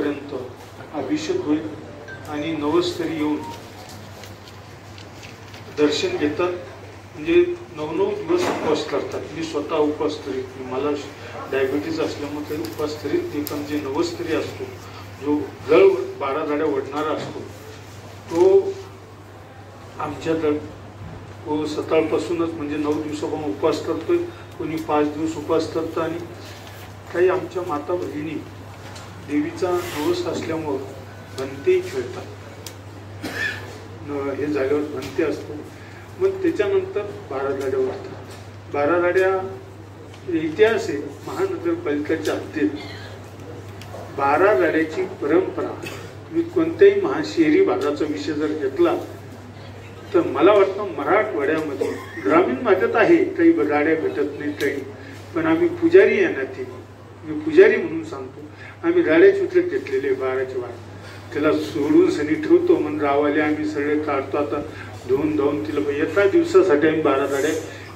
वाजेपर्यंत अभिषेक होईल आणि नवस्तरी येऊन दर्शन घेतात. म्हणजे 9 दिवस उपवास करतात. मी स्वतः उपवास करीत, मला डायबिटीज असल्यामुळे ते उपवास करीत नाही. पण जे नवस्तरी असतो, जो जळ 12 गाड्या ओढणारा असतो, तो आमच्या सकाळपासूनच म्हणजे 9 दिवसापासून उपवास करतोय. कोणी 5 दिवस उपवास करतं. आणि काही आमच्या माता भगिनी देवीचा नवस असल्यामुळं भंते खेळतात. हे झाल्यावर भंते असतो. मग त्याच्यानंतर 12 गाड्या वाढतात. 12 गाड्या इतिहास आहे महानगरपालिकेच्या हद्दीत 12 गाड्याची परंपरा. मी कोणत्याही शहरी भागाचा विषय जर घेतला तर मला वाटतं मराठवाड्यामध्ये ग्रामीण भागात आहे, काही गाड्या भेटत नाही काही, पण आम्ही पुजारी आहे ना, ती मी पुजारी म्हणून सांगतो, आम्ही गाड्याची उतरत घेतलेले 12ची 12. त्याला सोडून सनी ठेवतो म्हणून गावाले आम्ही सगळे काढतो. आता धुवून तिला एका दिवसासाठी आम्ही 12 गाड्या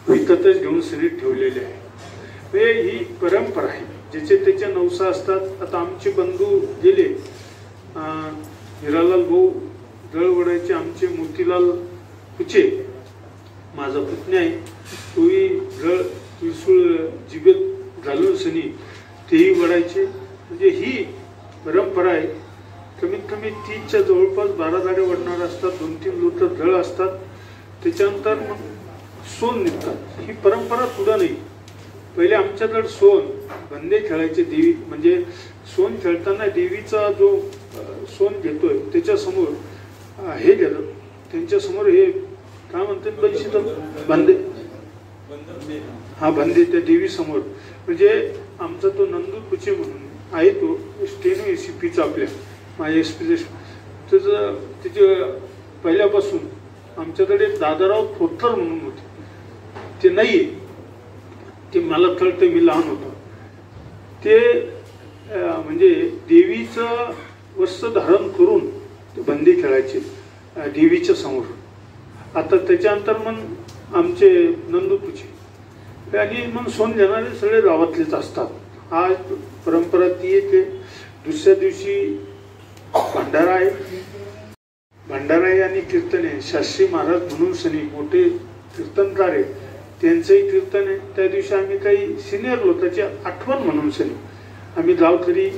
विकतच घेऊन सनी ठेवलेले आहे. ही परंपरा आहे. ज्याचे त्याच्या नवसा असतात. आता आमचे बंधू गेले, हिरालाल भाऊ दळवडायचे, आमचे मोतीलाल कुचे माझा पुतण्या आहे, तोही जळ त्रिसूळ जिबेत घालून सनी तेही वडायचे. म्हणजे ही परंपरा आहे. कमीत कमी 30च्या जवळपास 12 गाड्या वडणार असतात. 2-3 लोट जळ असतात. त्याच्यानंतर मग सोन निघतात. ही परंपरा सुद्धा नाही. पहिले आमच्याकडे सोन बंदे खेळायचे. देवी म्हणजे सोन खेळताना देवीचा जो सोन घेतोय त्याच्यासमोर हे गेलं, त्यांच्यासमोर हे काय म्हणतात बंशीत बंदे, हा बंदे त्या देवी समोर. म्हणजे आमचा तो नंदू कुचे म्हणून आहे, तो स्टेनो एसीपीचा आपल्या माझ्या एसपी त्याचं तिचे पहिल्यापासून आमच्याकडे दादाराव थोत्तर म्हणून होते. ते नाही, ते मला कळतं, मी लहान होतो. ते म्हणजे देवीचं वस्त्र धारण करून ते बंदी खेळायचे देवीच्या समोर. आता त्याच्यानंतर मग आमचे नंदूपूचे आणि मग सोन घेणारे सगळे गावातलेच असतात. आज परंपरा ती आहे. दुसऱ्या दिवशी भंडारा आहे. भंडारा आहे आणि कीर्तन आहे. शास्त्री महाराज म्हणून सनी मोठे कीर्तनकार आहे, त्यांचंही कीर्तन आहे. त्या दिवशी आम्ही काही सिनियर लोकांची आठवण म्हणून सनी आम्ही गावकरी,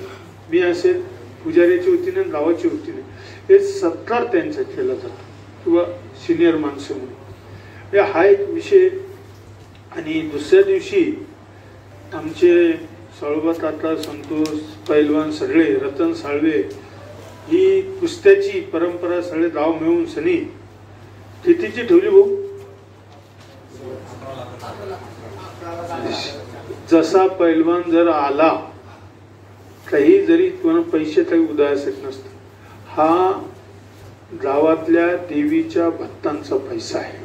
मी असेल पुजाऱ्याच्या वतीने गावाच्या वतीने हे सत्कार त्यांचा केला जातो किंवा सिनियर माणसं म्हणून. हा एक विषय. आणि दुसऱ्या दिवशी आमचे सळोबा काका, संतोष पैलवान, सगळे रतन साळवे, ही कुस्त्याची परंपरा सगळे गाव मिळून सनी कितीची ठेवली भाऊ. जसा पैलवान जर आला, काही जरी कोणा पैसे काही उदाहरण नसतं, हा गावातल्या देवीच्या भक्तांचा पैसा आहे.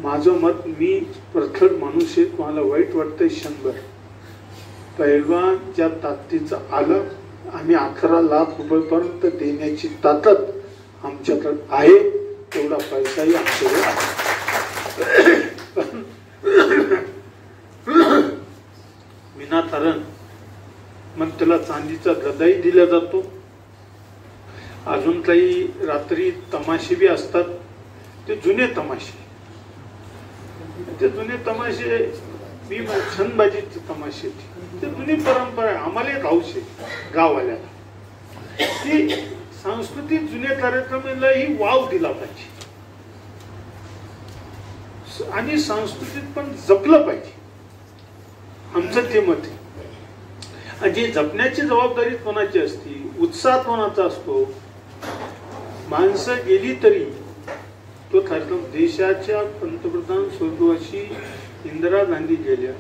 माझं मत, मी प्रखर माणूस आहे, तुम्हाला वाईट वाटतंय 100. पैलवान ज्या ताकदीचं आलं, आम्ही 11 लाख रुपयेपर्यंत देण्याची ताकद आमच्याकडे आहे. तेवढा पैसाही आमच्याकडे आहे. विनाकारण मग त्याला चांदीचा गदाही दिला जातो. अजून काही रात्री तमाशे बी असतात. ते जुने तमाशे, ते जुने तमाशे मी छंदबाजीचे तमाशे, ते जुनी परंपरा आहे. आम्हाला एक हौस आहे गाववाल्याला की सांस्कृतिक जुने कार्यक्रमाला ही वाव दिला पाहिजे आणि सांस्कृतिक पण जपलं पाहिजे. आमचं ते मत आहे. जी जपण्याची जबाबदारी कोणाची असते, उत्साह कोणाचा असतो. माणसं गेली तरी तो कार्यक्रम, देशाच्या पंतप्रधान स्वर्गवासी इंदिरा गांधी गेल्या,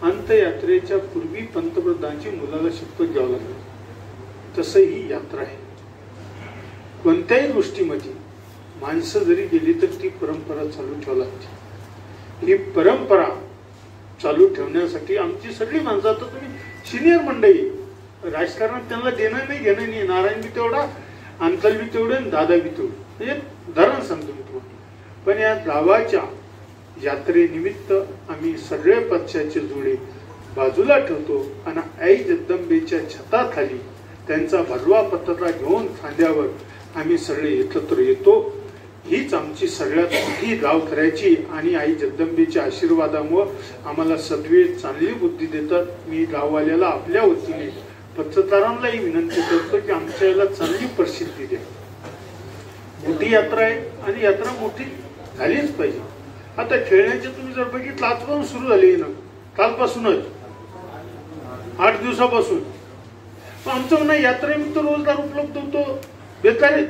अंत्ययात्रेच्या पूर्वी पंतप्रधानांची मुलाला शपथ घ्यावं लागली. तसं ही यात्रा आहे. कोणत्याही गोष्टीमध्ये माणसं जरी गेली तर ती परंपरा चालू ठेवावी लागते. ही परंपरा चालू ठेवण्यासाठी आमची सगळी माणसं, आता तुम्ही सिनियर मंडळी, राजकारणात त्यांना देणं नाही घेणं नाही. नारायण बी तेवढा, अंकल बी तेवढे, दादा बी तेवढे. हे उदाहरण सांगतो मी तुम्हाला. पण या गावाच्या यात्रेनिमित्त आम्ही सगळे पक्षाचे जोडे बाजूला ठेवतो आणि आई जगदंबेच्या छताखाली त्यांचा भरवा पत्रता घेऊन खांद्यावर आम्ही सगळे एकत्र येतो. हीच आमची सगळ्यात मोठी गावखऱ्याची आणि आई जगदंबेच्या आशीर्वादामुळे आम्हाला सद्वेळ चांगली बुद्धी देतात. मी गाववाल्याला आपल्या वतीने पत्रकारांनाही विनंती करतो की आमच्या याला चांगली प्रसिद्धी द्या. मोठी यात्रा आहे आणि यात्रा मोठी झालीच पाहिजे. आता खेळण्याचे तुम्ही जर बघितलं आजपासून सुरू झाली ना, कालपासूनच 8 दिवसापासून. आमचं म्हणणं यात्रेनिमित्त रोजगार उपलब्ध होतो, बेकार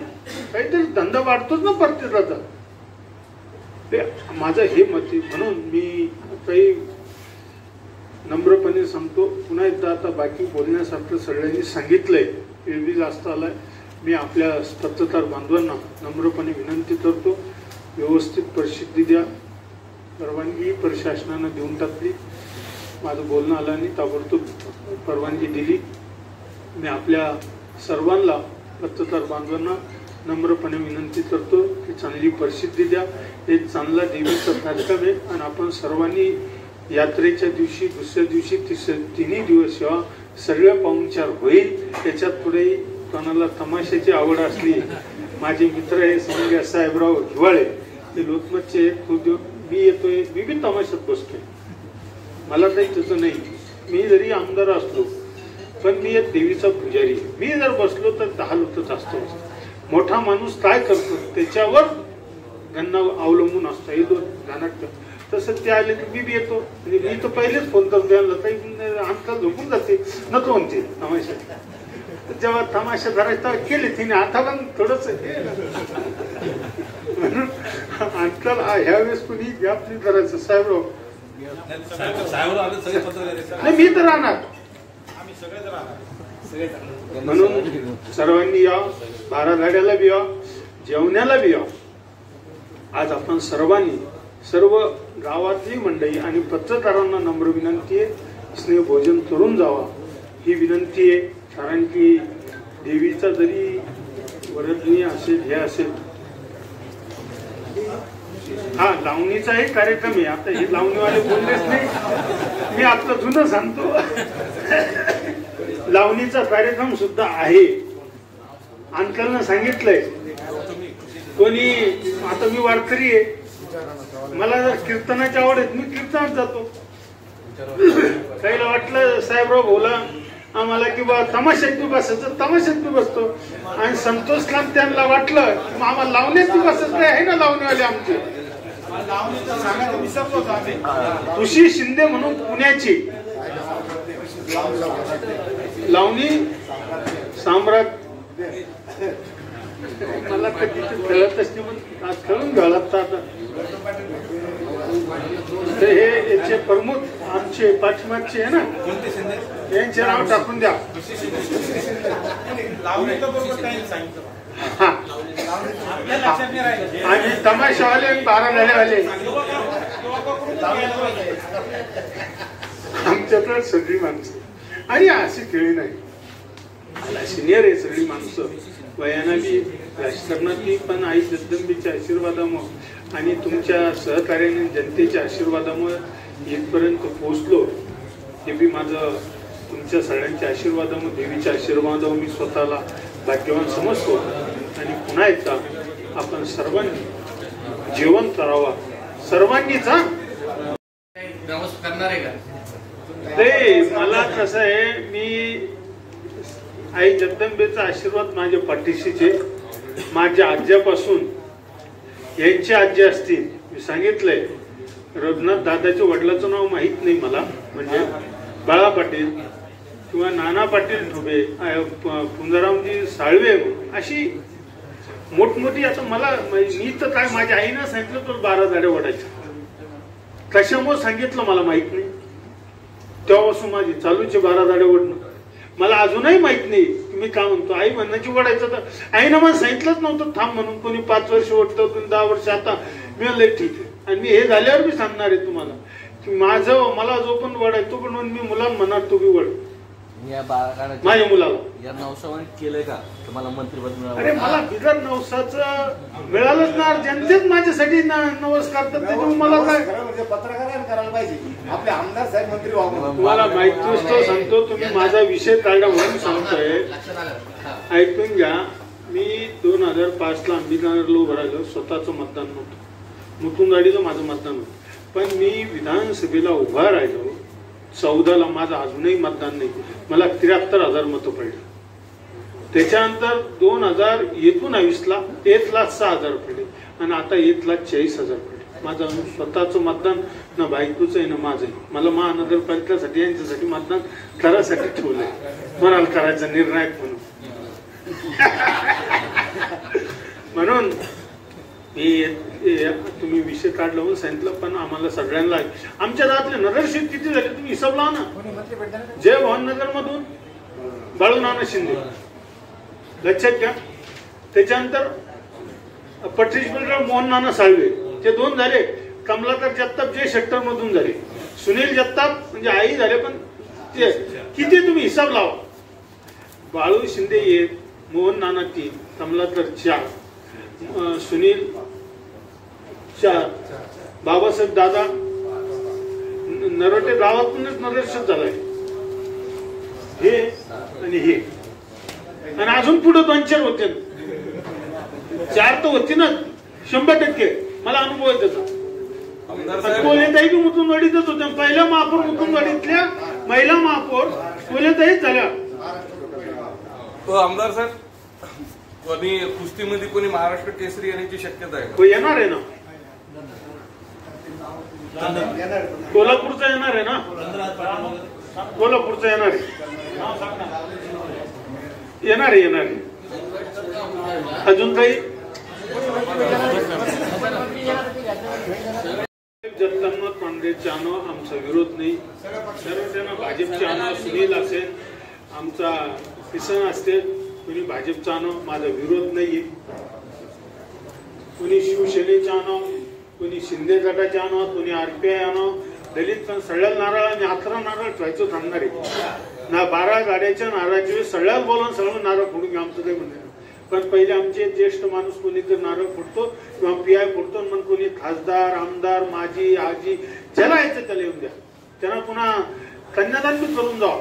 काहीतरी धंदा वाढतोच ना प्रत्येकाचा. माझं हे मत आहे. म्हणून मी काही नम्रपणे सांगतो. पुन्हा एकदा आता बाकी बोलण्यासारखं सगळ्यांनी सांगितलंय, एरवी जास्त आलाय. मी आपल्या पत्रकार बांधवांना नम्रपणे विनंती करतो, व्यवस्थित प्रसिद्धी द्या. परवानगी प्रशासनानं देऊन टाकली, माझं बोलणं आलं आणि ताबडतोब परवानगी दिली. मी आपल्या सर्वांना पत्रकार बांधवांना नम्रपणे विनंती करतो की चांगली प्रसिद्धी द्या. एक चांगला देवीचा कार्यक्रम आहे आणि आपण सर्वांनी यात्रेच्या दिवशी, दुसऱ्या दिवशी, तिन्ही दिवस सेवा सगळ्या पाहुणचार होईल. त्याच्यात पुढे कोणाला तमाशाची आवड असली, माझे मित्र आहे समजा साहेबराव हिवाळे, ते लोकमतचे मी येतोय, मी बी तमाशात बसतोय. मला काही त्याचं नाही. मी जरी आमदार असलो पण मी एक देवीचा पुजारी आहे. मी जर बसलो तर 10 लोक जास्त असतो. मोठा माणूस काय करतो त्याच्यावर त्यांना अवलंबून असतो. हे दोन गाणं तसं ते आले की मी बी येतो. म्हणजे मी तर पहिलेच फोन करतो यांना, काही आजकाल झोपून जाते नको म्हणते तमाशा. जेव्हा तमाशा धरायचा केले तिने, आता पण थोडस म्हणून आजकाल ह्या वेळेस कुणी गॅप नाही करायचं. साहेबराव नाही, मी तर राहणार. म्हणून सर्वांनी या, 12 गाड्याला बी या, जेवण्याला बी या. आज आपण सर्वांनी, सर्व गावातली मंडळी आणि पत्रकारांना नम्र विनंती आहे, स्नेह भोजन करून जावा ही विनंती आहे. कारण की देवीचा जरी वरदनी असेल, हे असेल, हा लावणीचाही कार्यक्रम आहे. आता हे लावणीवाले बोललेच नाही, मी आपलं जुनं सांगतो. लावणीचा कार्यक्रम सुद्धा आहे. अंकलनं सांगितलंय. कोणी आता मी वारकरी आहे, मला जर कीर्तनाची आवड आहे मी कीर्तनात जातो. काहीला वाटलं साहेबराव बोला आम्हाला की बा तमाशात बी बसायचं, तमाशात बी बसतो. आणि संतोष लांब त्यांना वाटलं आम्हाला लावण्यात बी बसायचं आहे ना, लावणीवाले आमचे. तुशी शिंदे म्हणून पुण्याची लावणी सम्राट, मला कधी खेळत असते पण आज खेळून घालत. आता हे याचे प्रमुख आमचे पाठीमागचे आहे ना, यांचे नाव टाकून द्या. आणि तमाशावाले 12 गाड्यावाले आमच्याकडे सगळी माणसं. आणि अशी खेळी नाही, मला सिनियर आहे सगळी माणसं, वयाना बी, राजकारणात बी. पण आई जगदंबेच्या आशीर्वादामुळे आणि तुमच्या सहकार्याने, जनतेच्या आशीर्वादामुळे इथपर्यंत पोहोचलो. हे बी माझं तुमच्या सगळ्यांच्या आशीर्वादामुळे, देवीच्या आशीर्वादामुळे मी स्वतःला भाग्यवान समजतो. आणि पुन्हा एकदा आपण सर्वांनी जेवण करावा, सर्वांनीच. ते मला कसं आहे, मी आई जगदंबेचा आशीर्वाद माझ्या पाठीशीचे. माझ्या आज्यापासून यांची आजी असतील, मी सांगितलंय. रघुनाथ दादाच्या वडिलाचं नाव माहित नाही मला, म्हणजे बाळा पाटील किंवा नाना पाटील ठोबे, पुंजारामजी साळवे, अशी मोठमोठी. आता मला मी तर काय, माझ्या आईनं सांगितलं तर 12 गाड्या ओढायच्या. कशामुळे सांगितलं मला माहित नाही. तेव्हापासून माझी चालूचे 12 गाड्या ओढणं. मला अजूनही माहित नाही मी काय म्हणतो. आई म्हणण्याची ओढायचं तर आईनं मला सांगितलंच नव्हतं थांब म्हणून. कोणी 5 वर्ष ओढतं, कोणी 10 वर्ष. आता मी म्हणलं ठीक आहे. आणि मी हे झाल्यावर मी सांगणार आहे तुम्हाला की माझं, मला जो पण वड आहे तो पण मी मुलांना म्हणणार तो बी वड. या बाळाला माझ्या मुलाला या नवसावाने केलंय का तुम्हाला मंत्रिपद मिळालं? अरे मला बिगर नवसाचं मिळालंच ना, जनतेच माझ्यासाठी नवस करतात, त्याच्यामुळे मला काय म्हणजे पत्रकारांनी करायला पाहिजे, आपले आमदार साहेब मंत्री व्हावं. तुम्हाला माहिती तो सांगतो, तुम्ही माझा विषय काढला म्हणून सांगतोय, ऐकून घ्या. मी 2005ला अंबिकानगरला उभं राहिलो, स्वतःचं मतदान नव्हतं, मुतुंगवाडीचं माझं मतदान होतं, पण मी विधानसभेला उभा राहिलो 14ला, माझं अजूनही मतदान नाही, मला 73,000 मतं पडली. त्याच्यानंतर 2019ला 1,06,000 पडले आणि आता 1,40,000 पडले. माझं स्वतःचं मतदान ना बायकोचं आहे ना माझं आहे. मला महानगरपालिकेसाठी यांच्यासाठी मतदान करायसाठी ठेवलंय, म्हणाल करायचा निर्णायक म्हणून. म्हणून मी तुम्ही विषय काढला म्हणून सांगितलं, पण आम्हाला सगळ्यांना आमच्या गावातले नगरसेवक किती झाले तुम्ही हिसाब लावा ना. जय भवाननगर मधून बाळू नाना शिंदे, लक्षात घ्या. त्याच्यानंतर पट्रीश बिल्डर मोहन नाना साळवे, ते 2 झाले. कमलाकर जगताप जय शेट्टर मधून झाले. सुनील जगताप म्हणजे आई झाले, पण ते किती तुम्ही हिसाब लावा. बाळू शिंदे 1, मोहन नाना 3, कमलाकर 4, सुनील 4, बाबासाहेब दादा नरोटे गावातूनच नगरसेवक झालाय, हे आणि हे, आणि अजून पुढे 2-4 होते, 4 तर होती ना 100%. मला अनुभव आहे त्याचा. कोलेताई बी मुतुंगवाडीतच होत्या, पहिल्या महापौर मुतुंगवाडीतल्या महिला महापौर कोलेताईच झाल्या. आमदार साहेब, कोणी कुस्तीमध्ये कोणी महाराष्ट्र केसरी येण्याची शक्यता आहे? हो, येणार आहे ना, कोल्हापूरचा येणार आहे ना, कोल्हापूरचा येणार आहे, येणार आहे, येणार आहे. अजून काही जगतांना पांढरेचे आणो, आमचा विरोध नाही. सर्व त्यांना भाजपचे आणो, सुनील असेल, आमचा किसन असते, कोणी भाजपचा आणो, माझा विरोध नाहीये. कोणी शिवसेनेचा आणो, कोणी शिंदे गटाचे आणो, कोणी RPI आणो, दलित पण सगळ्या नारळाने 11 नारळ ठेवायचं थांबणार आहे ना. 12 गाड्याच्या नारळाच्या सगळ्यात बोलून सगळं नारळ फोडून घ्या, आमचं काही म्हणणं. पण पहिले आमचे ज्येष्ठ माणूस कोणी तर नारळ फोडतो किंवा PI फोडतो, मग कोणी खासदार, आमदार, माजी, आजी, ज्याला यायचं त्याला येऊन द्या. त्यांना पुन्हा कन्यादान बी करून जावं.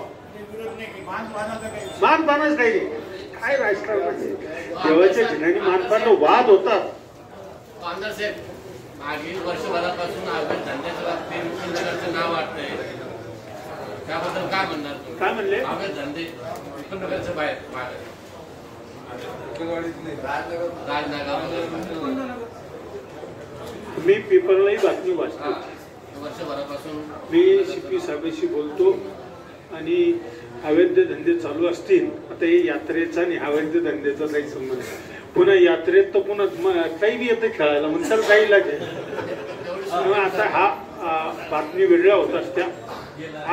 मानपानच काही काय राजकारणाचे देवाच्या ठिकाणी मानपान वाद होतात. आमदार साहेब, मागील वर्षभरापासून अवैध धंद्याच्या बाबतीत नाव वाटतंय, त्याबद्दल काय म्हणणार? काय म्हणले? अवैध धंदे नगरच्या बाहेर मी पेपरलाही बातमी वाचतो, वर्षभरापासून मी CP साहेबांशी बोलतो, आणि अवैध धंदे चालू असतील. आता हे यात्रेचा आणि अवैध धंद्याचा काही संबंध, पुन्हा यात्रेत तर पुन्हा काही बी येतं खेळायला, म्हणतात काही लागेल. आता हा बातमी वेगळ्या होत असत्या.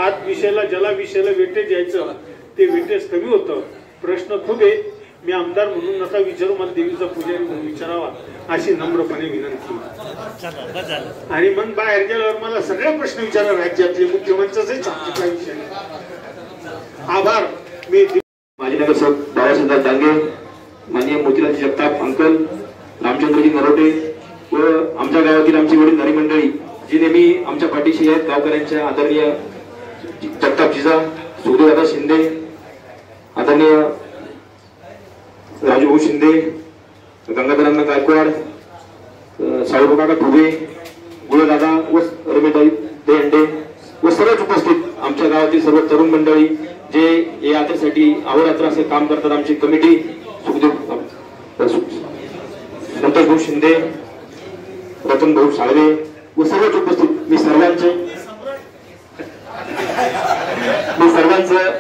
आज विषयाला ज्याला विषयाला वेटेज यायचं ते वेटेज कमी होतं. प्रश्न खूप आहे, मी आमदार म्हणून नका विचारू, मला देवीचा पुजारी म्हणून विचारावा अशी नम्रपणे विनंती. आणि मग बाहेर गेल्यावर मला सगळे प्रश्न विचारा, राज्यातले मुख्यमंत्र्याचाही सांगतो विषय. आभार. मी माजी नगरसेवक बाबासाहेब दांगे, माननीय मोतीलाल जगताप अंकल, रामचंद्रजी नरोटे व आमच्या गावातील आमची वडीलधारी मंडळी जी नेहमी आमच्या पाठीशी आहेत, गावकऱ्यांच्या आदरणीय जगताप जिजा, सुखदेवदादा शिंदे, आदरणीय राजूभाऊ शिंदे, गंगाधरांना गायकवाड, साळूभाऊ काका ठुबे, गुळदादा व रमेशदाई देंडे व सर्वच उपस्थित आमच्या गावातील सर्व तरुण मंडळी जे या यात्रेसाठी अहोरात्र असे काम करतात. आमची कमिटी सुखदेव, संतोष भाऊ शिंदे, रतन भाऊ साळवे व सर्वच उपस्थित मी सर्वांचं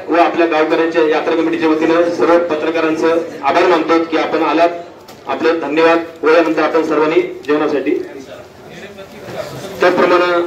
व आपल्या गावकऱ्यांच्या यात्रा कमिटीच्या वतीनं सर्व पत्रकारांचं आभार मानतो की आपण आलात. आपलं धन्यवाद. व यानंतर आपण सर्वांनी जेवणासाठी त्याप्रमाणे